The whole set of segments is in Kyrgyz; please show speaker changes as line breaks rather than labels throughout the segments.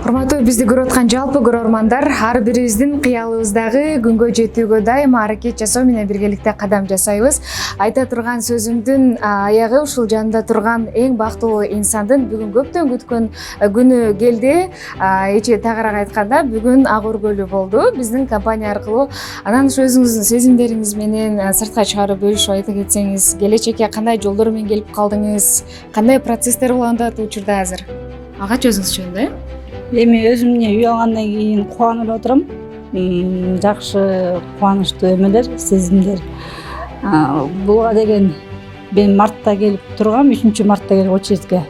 Урматтуу бизди көрүп аткан жалпы көрөрмандар, ар бирибиздин кыялыбыздагы күнгө жетүүгө дайыма аракет жасоо менен биргеликте кадам жасайбыз. Айта турган сөзүмдүн аягы ушул жанында турган эң бактылуу инсандын бүгүн көптөн күткөн күнү келди. Эче тагыраак айтканда бүгүн Ак Ор көлү болду. Биздин компания аркылуу анан ушу өзүңүздүн сезимдериңиз менен сыртка чыгарып бөлүшүп айта кетсеңиз, келечекке кандай жолдор менен келип калдыңыз, кандай процесстер уланып атат учурда азыр? Агач өзүңүз жөнүндө
Эми өзүмне үй алгандан кийин кубанып отурам. Жакшы кубанычтуу эмелер, сезимдер. Буга деген мен мартта келип тургам, 3-мартта келип очередке.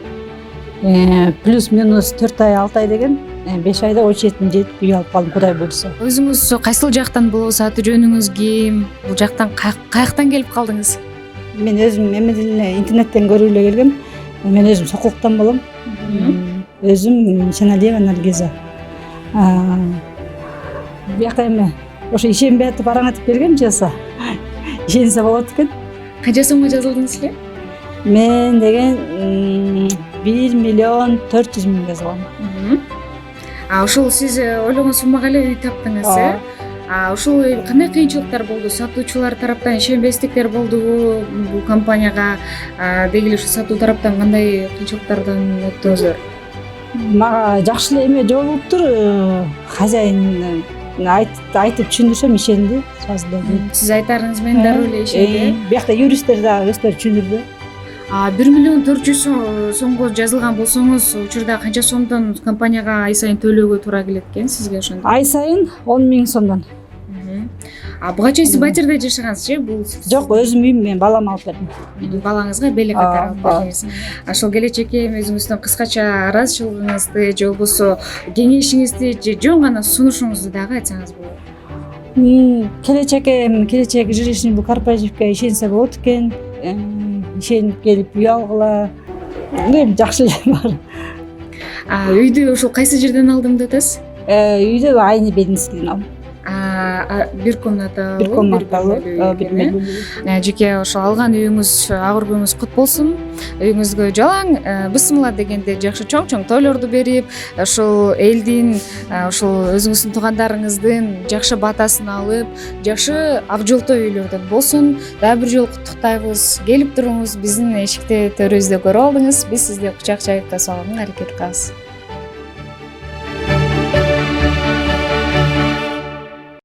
Плюс-минус 4 ай, 6 ай деген 5 айда очередим жетип үй алып калдым, Кудай буйрса.
Өзүңүз кайсыл жактан болобу, аты жөнүңүз ким? Бул жактан каяктан келип калдыңыз?
Мен өзүм эмедиле интернеттен көрүп эле келгем. Мен өзүм Сокулуктан болом. Өзүм Шеналиева Наргиза. Бияка эми ошо ишенбей атып араңатып келгем жаса. Ишенсе болот экен.
Канча сомго жазылдыңыз эле?
Мен деген 1.400.000 жазылгам.
Ошол сиз ойлогон суммага эле үй таптыңыз, э? Ушул кандай кыйынчылыктар болду? Сатуучулар тараптан ишенбестиктер болдубу бул компанияга? Деги эле ушу сатуу тараптан кандай кыйынчылыктардан өттүңүздөр?
Мага жакшы эле эме жолугуптур. Хозяин айтып түшүндүрсөм ишенди сразу эле.
Сиз айтарыңыз менен дароо эле ишенди.
Биякта юристтер дагы өздөрү түшүндүрдү.
1.400.000 сомго жазылган болсоңуз, учурда канча сомдон компанияга ай сайын төлөөгө туура келет экен сизге ошондо?
Ай сайын 10.000 сомдон.
Буга чейин сиз батирде жашагансыз, бул?
Жок, өзүм үйүм, мен балам алып бердим.
Балаңызга беле катары алып бердиңиз. Ошол келечекке өзүңүздүн кыскача ыраазычылыгыңызды же болбосо кеңешиңизди же жөн гана сунушуңузду дагы айтсаңыз болот.
Келечек жилищный бул корпоративге ишенсе болот экен. Ишенип келип үй алгыла. Жакшы эле бар.
Үйдү ушул кайсы жерден алдым дедиз?
Үйдү Айны Бединскийден алдым.
Бир комнаталуу,
бир комнаталуу, бир бөлмөлүү.
Жеке ошо алган үйүңүз, Ак Ор күнүңүз кут болсун. Үйүңүзгө жалаң бысмыла дегенде жакшы чоң тойлорду берип, ошол элдин, ошол өзүңүздүн туугандарыңыздын жакшы батасын алып, жакшы абжолтой үйлөрдөн болсун. Дагы бир жолу куттуктайбыз. Келип туруңуз, биздин эшикти төрүбүздө көрүп алдыңыз. Биз сизди кучак жайып тосуп алганга аракет кылабыз.